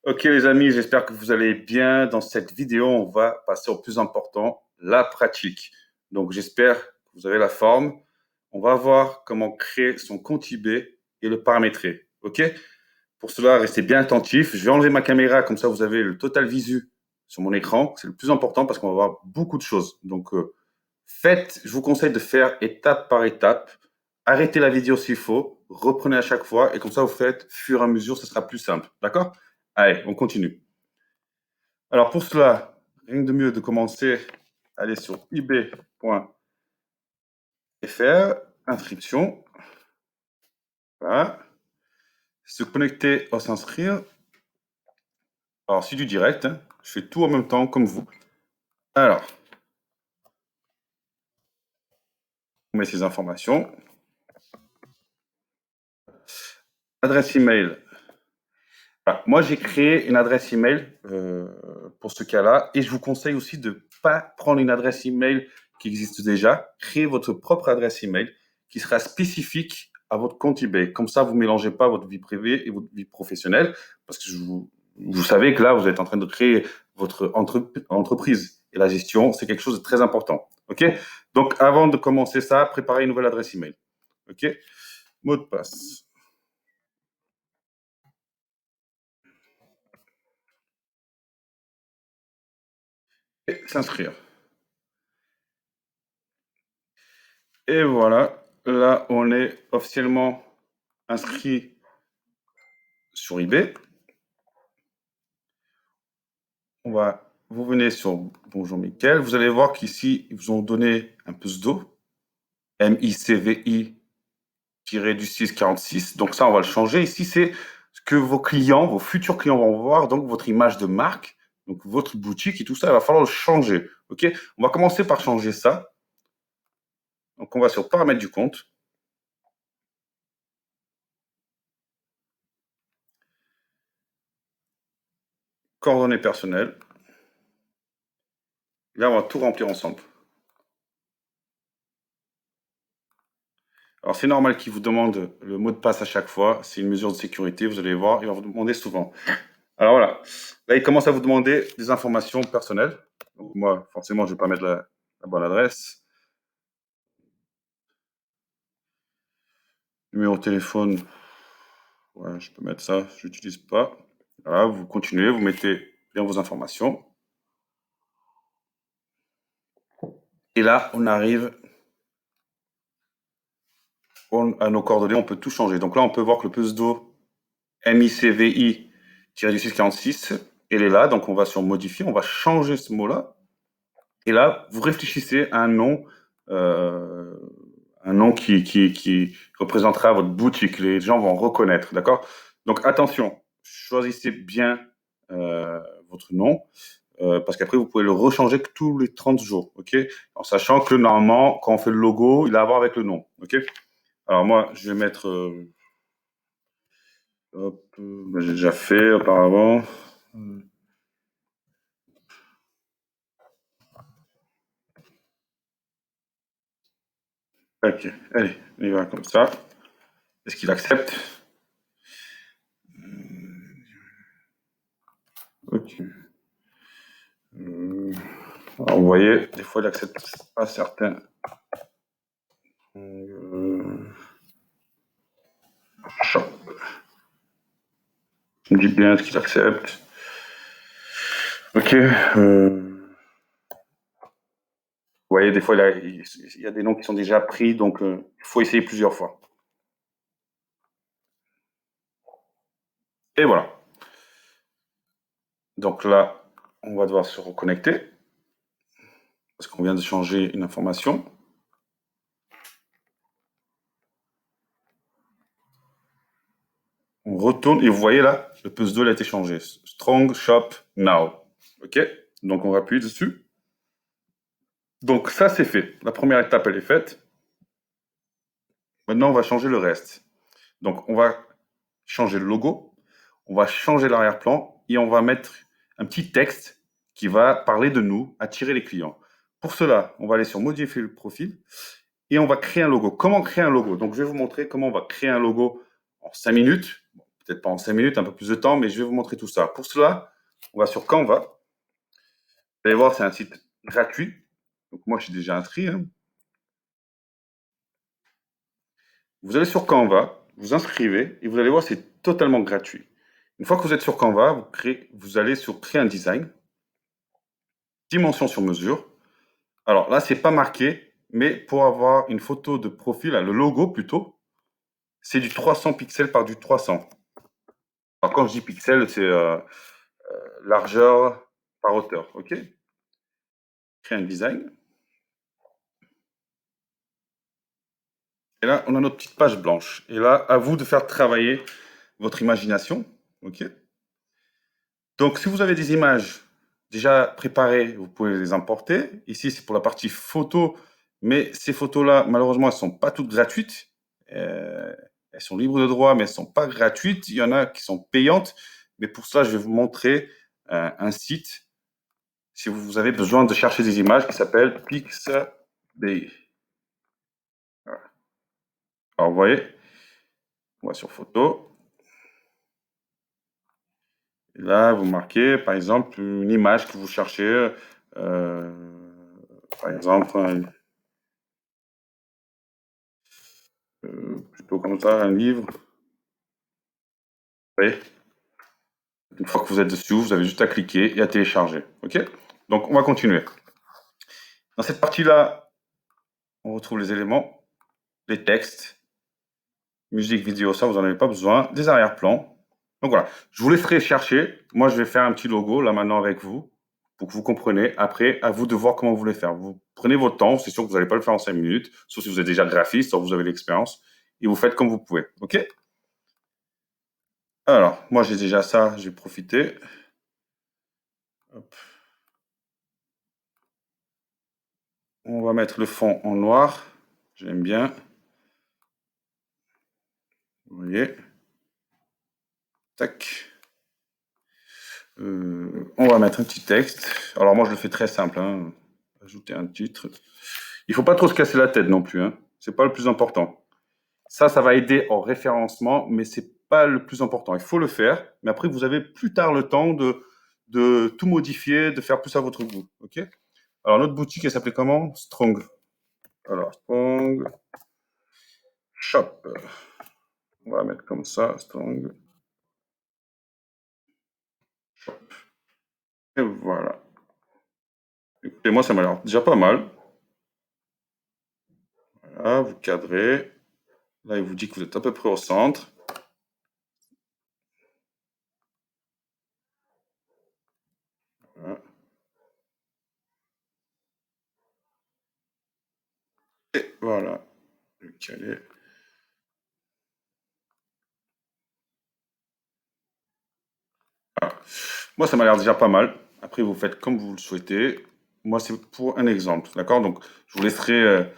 Ok les amis, j'espère que vous allez bien. Dans cette vidéo, on va passer au plus important, la pratique. Donc j'espère que vous avez la forme. On va voir comment créer son compte eBay et le paramétrer. Ok? Pour cela, restez bien attentifs. Je vais enlever ma caméra, comme ça vous avez le total visu sur mon écran. C'est le plus important parce qu'on va voir beaucoup de choses. Donc je vous conseille de faire étape par étape. Arrêtez la vidéo s'il faut, reprenez à chaque fois et comme ça vous faites fur et à mesure, ce sera plus simple. D'accord? Allez, on continue. Alors pour cela, rien de mieux de commencer, aller sur ebay.fr, inscription, voilà, se connecter ou s'inscrire. Alors c'est du direct, hein. Je fais tout en même temps comme vous. Alors, on met ces informations. Adresse email. Voilà. Moi j'ai créé une adresse email pour ce cas-là et je vous conseille aussi de ne pas prendre une adresse email qui existe déjà. Créez votre propre adresse email qui sera spécifique à votre compte eBay. Comme ça, vous ne mélangez pas votre vie privée et votre vie professionnelle parce que vous savez que là, vous êtes en train de créer votre entreprise et la gestion, c'est quelque chose de très important. OK? Donc, avant de commencer ça, préparez une nouvelle adresse email. OK? Mot de passe. Et s'inscrire. Et voilà, là, on est officiellement inscrit sur eBay. Vous venez sur Bonjour Mickaël. Vous allez voir qu'ici, ils vous ont donné un pseudo, MICVI-du-646. Donc ça, on va le changer. Ici, c'est ce que vos clients, vos futurs clients vont voir, donc votre image de marque, donc votre boutique et tout ça, il va falloir le changer. OK? On va commencer par changer ça. Donc on va sur Paramètres du compte. Coordonnées personnelles. Là, on va tout remplir ensemble. Alors, c'est normal qu'il vous demande le mot de passe à chaque fois. C'est une mesure de sécurité. Vous allez voir, il va vous demander souvent. Alors voilà. Là, il commence à vous demander des informations personnelles. Donc, moi, forcément, je ne vais pas mettre la bonne adresse. Numéro de téléphone. Ouais, je peux mettre ça. Je n'utilise pas. Voilà, vous continuez, vous mettez bien vos informations. Et là, on arrive à nos coordonnées. On peut tout changer. Donc là, on peut voir que le pseudo MICVI-646, elle est là. Donc on va sur modifier. On va changer ce mot-là. Et là, vous réfléchissez à un nom qui représentera votre boutique. Les gens vont reconnaître, d'accord? Donc attention, choisissez bien votre nom, parce qu'après, vous pouvez le rechanger que tous les 30 jours, ok? En sachant que normalement, quand on fait le logo, il a à voir avec le nom, ok? Alors moi, je vais mettre, hop, j'ai déjà fait auparavant. Ok, allez, on y va comme ça. Est-ce qu'il accepte? Ok. Alors, vous voyez, des fois, il n'accepte pas certains. Euh, je me dis bien ce qu'il accepte. Ok. Vous voyez, des fois, il y a des noms qui sont déjà pris, donc il faut essayer plusieurs fois. Et voilà. Donc là, on va devoir se reconnecter parce qu'on vient de changer une information. On retourne et vous voyez là, le puzzle a été changé. Strong Shop Now. Ok. Donc on appuie dessus. Donc ça, c'est fait. La première étape, elle est faite. Maintenant, on va changer le reste. Donc on va changer le logo, on va changer l'arrière-plan et on va mettre un petit texte qui va parler de nous, attirer les clients. Pour cela, on va aller sur modifier le profil et on va créer un logo. Comment créer un logo? Donc, je vais vous montrer comment on va créer un logo en 5 minutes. Bon, peut-être pas en 5 minutes, un peu plus de temps, mais je vais vous montrer tout ça. Pour cela, on va sur Canva. Vous allez voir, c'est un site gratuit. Donc moi, je suis déjà inscrit, hein. Vous allez sur Canva, vous inscrivez et vous allez voir, c'est totalement gratuit. Une fois que vous êtes sur Canva, vous allez sur Créer un design, dimension sur mesure. Alors là, c'est pas marqué, mais pour avoir une photo de profil, le logo plutôt, c'est du 300 pixels par du 300. Alors quand je dis pixels, c'est largeur par hauteur, ok? Créer un design. Et là, on a notre petite page blanche. Et là, à vous de faire travailler votre imagination, ok? Donc, si vous avez des images déjà préparées, vous pouvez les importer. Ici, c'est pour la partie photo, mais ces photos-là, malheureusement, elles ne sont pas toutes gratuites. Elles sont libres de droit, mais elles ne sont pas gratuites. Il y en a qui sont payantes. Mais pour ça, je vais vous montrer un site, si vous avez besoin de chercher des images, qui s'appelle Pixabay. Voilà. Alors, vous voyez, on va sur photo. Et là, vous marquez, par exemple, une image que vous cherchez. Par exemple, plutôt comme ça, un livre. Vous voyez, une fois que vous êtes dessus, vous avez juste à cliquer et à télécharger. OK? Donc, on va continuer. Dans cette partie-là, on retrouve les éléments, les textes, musique, vidéo, ça, vous n'en avez pas besoin, des arrière-plans. Donc voilà, je vous laisserai chercher. Moi, je vais faire un petit logo là maintenant avec vous pour que vous compreniez. Après, à vous de voir comment vous voulez faire. Vous prenez votre temps, c'est sûr que vous n'allez pas le faire en 5 minutes, sauf si vous êtes déjà graphiste, soit vous avez l'expérience, et vous faites comme vous pouvez. OK? Alors, moi, j'ai déjà ça, j'ai profité. Hop. On va mettre le fond en noir. J'aime bien. Vous voyez. Tac. On va mettre un petit texte. Alors moi, je le fais très simple, hein. Ajouter un titre. Il ne faut pas trop se casser la tête non plus, hein. C'est pas le plus important. Ça va aider en référencement, mais c'est pas le plus important. Il faut le faire, mais après, vous avez plus tard le temps de tout modifier, de faire plus à votre goût. OK? Alors, notre boutique, elle s'appelait comment? Strong. Alors, Strong Shop. On va la mettre comme ça, Strong Shop. Et voilà. Écoutez, moi, ça m'a l'air déjà pas mal. Voilà, vous cadrez. Là, il vous dit que vous êtes à peu près au centre. Voilà. Et voilà. Le caler. Voilà. Moi, ça m'a l'air déjà pas mal. Après, vous faites comme vous le souhaitez. Moi, c'est pour un exemple. D'accord? Donc, je vous laisserai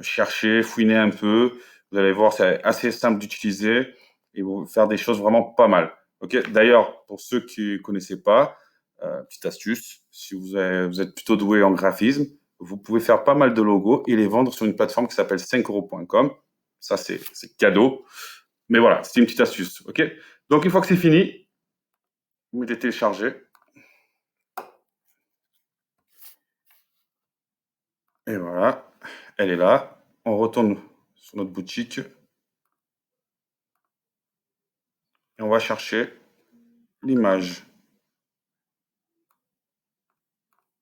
chercher, fouiner un peu. Vous allez voir, c'est assez simple d'utiliser et vous faire des choses vraiment pas mal. Ok? D'ailleurs, pour ceux qui ne connaissaient pas, petite astuce, si vous êtes plutôt doué en graphisme, vous pouvez faire pas mal de logos et les vendre sur une plateforme qui s'appelle 5euros.com. Ça, c'est cadeau. Mais voilà, c'est une petite astuce. Ok? Donc, une fois que c'est fini, vous mettez télécharger. Et voilà, elle est là. On retourne sur notre boutique et on va chercher l'image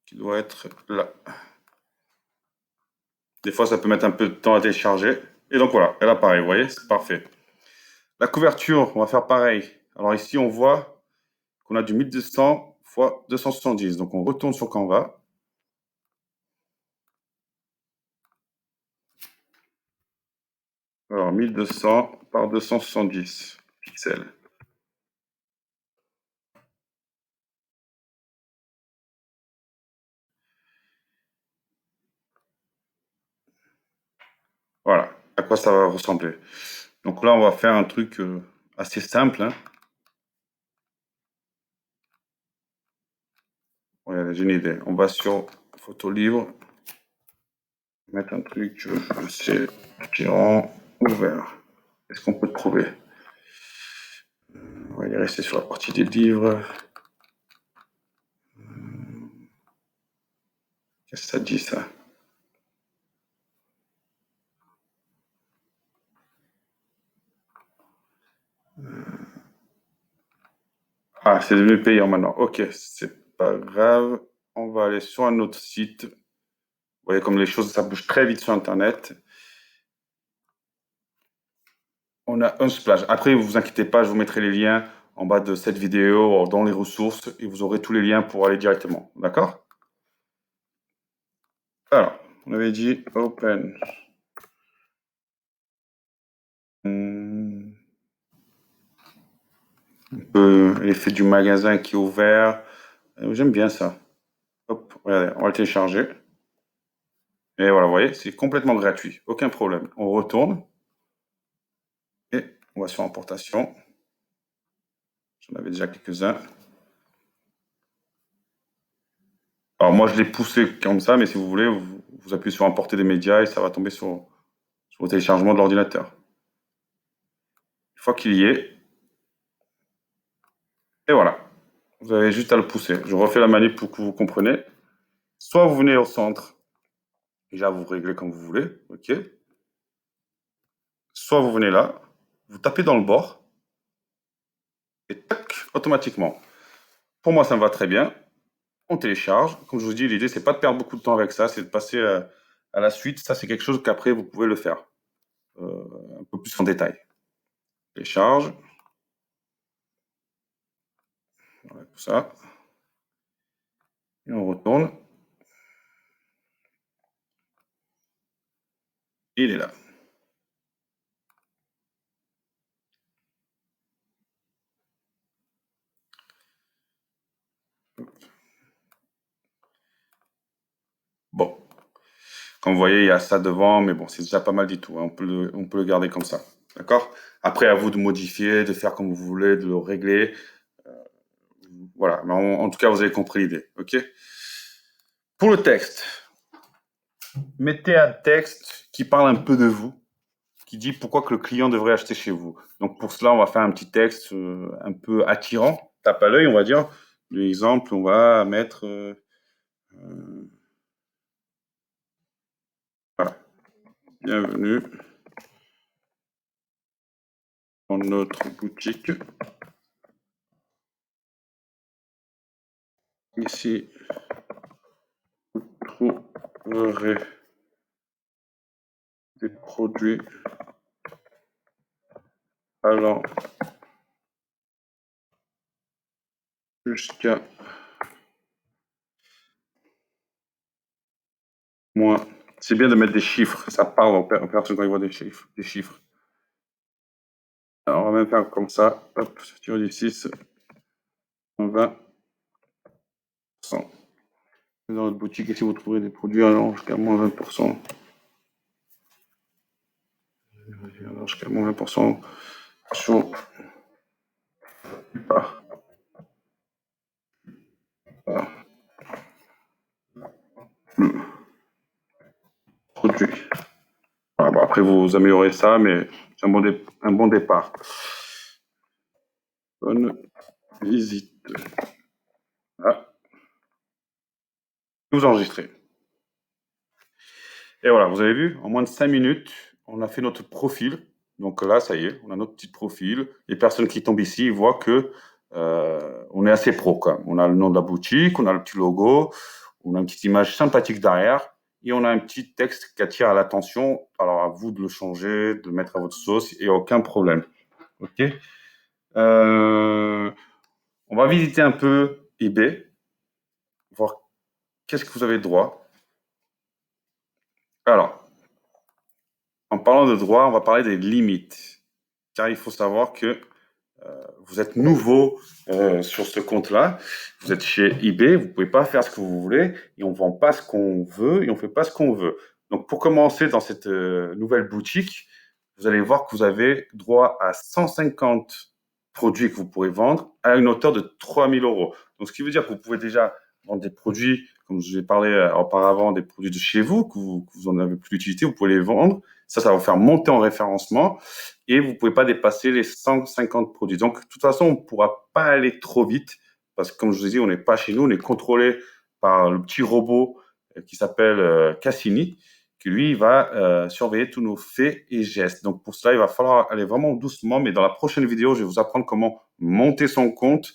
qui doit être là. Des fois, ça peut mettre un peu de temps à télécharger. Et donc voilà, elle apparaît, vous voyez, c'est parfait. La couverture, on va faire pareil. Alors ici, on voit qu'on a du 1200 x 270. Donc on retourne sur Canva. Alors 1200 par 270 pixels. Voilà, à quoi ça va ressembler. Donc là, on va faire un truc assez simple, hein. Ouais, j'ai une idée. On va sur photo libre, mettre un truc, c'est aspirant ouvert. Est-ce qu'on peut trouver? va aller rester sur la partie des livres. Qu'est-ce que ça dit, ça? Ah, c'est devenu payant maintenant. Ok, c'est pas grave. On va aller sur un autre site. Vous voyez comme les choses, ça bouge très vite sur Internet. On a Unsplash. Après, vous vous inquiétez pas, je vous mettrai les liens en bas de cette vidéo dans les ressources et vous aurez tous les liens pour aller directement. D'accord? Alors, on avait dit Open. L'effet du magasin qui est ouvert. J'aime bien ça. Hop, regardez, on va le télécharger. Et voilà, vous voyez, c'est complètement gratuit. Aucun problème. On retourne. Et on va sur importation. J'en avais déjà quelques-uns. Alors moi, je l'ai poussé comme ça, mais si vous voulez, vous appuyez sur importer des médias et ça va tomber sur le téléchargement de l'ordinateur. Une fois qu'il y est, et voilà. Vous avez juste à le pousser. Je refais la manip pour que vous compreniez. Soit vous venez au centre, déjà vous réglez comme vous voulez, ok. Soit vous venez là, vous tapez dans le bord, et tac, automatiquement. Pour moi, ça me va très bien. On télécharge. Comme je vous dis, l'idée, c'est pas de perdre beaucoup de temps avec ça, c'est de passer à la suite. Ça, c'est quelque chose qu'après, vous pouvez le faire un peu plus en détail. Télécharge. Voilà, tout ça. Et on retourne. Il est là. Bon. Comme vous voyez, il y a ça devant, mais bon, c'est déjà pas mal du tout, hein. On peut le garder comme ça. D'accord? Après, à vous de modifier, de faire comme vous voulez, de le régler. Voilà. Mais en tout cas, vous avez compris l'idée. OK? Pour le texte, mettez un texte qui parle un peu de vous, qui dit pourquoi que le client devrait acheter chez vous. Donc pour cela, on va faire un petit texte un peu attirant, tape à l'œil, on va dire. L'exemple, on va mettre voilà. Bienvenue dans notre boutique. Ici, vous trouverez des produits allant jusqu'à moins. C'est bien de mettre des chiffres, ça parle aux personnes quand ils voient des chiffres. Des chiffres. Alors, on va même faire comme ça. Hop, sur du 6, 20%. Dans notre boutique, ici, vous trouverez des produits allant jusqu'à moins 20%. Allant jusqu'à moins 20% sur le produit. Voilà, bon, après, vous améliorez ça, mais c'est un bon départ. Bonne visite. Ah. Vous enregistrez. Et voilà, vous avez vu, en moins de 5 minutes, on a fait notre profil. Donc là, ça y est, on a notre petit profil. Les personnes qui tombent ici, ils voient que on est assez pro, quand même. On a le nom de la boutique, on a le petit logo, on a une petite image sympathique derrière et on a un petit texte qui attire à l'attention. Alors à vous de le changer, de le mettre à votre sauce, il n'y a aucun problème. OK. On va visiter un peu eBay, voir qu'est-ce que vous avez droit. Alors, en parlant de droit, on va parler des limites. Car il faut savoir que vous êtes nouveau sur ce compte-là. Vous êtes chez eBay, vous ne pouvez pas faire ce que vous voulez et on ne vend pas ce qu'on veut et on ne fait pas ce qu'on veut. Donc, pour commencer dans cette nouvelle boutique, vous allez voir que vous avez droit à 150 produits que vous pourrez vendre à une hauteur de 3 000 euros. Donc, ce qui veut dire que vous pouvez déjà vendre des produits comme je vous ai parlé auparavant, des produits de chez vous, que vous en avez plus d'utilité, vous pouvez les vendre. Ça va vous faire monter en référencement et vous ne pouvez pas dépasser les 150 produits. Donc, de toute façon, on ne pourra pas aller trop vite parce que, comme je vous ai dit, on n'est pas chez nous, on est contrôlé par le petit robot qui s'appelle Cassini, qui lui va surveiller tous nos faits et gestes. Donc, pour cela, il va falloir aller vraiment doucement, mais dans la prochaine vidéo, je vais vous apprendre comment monter son compte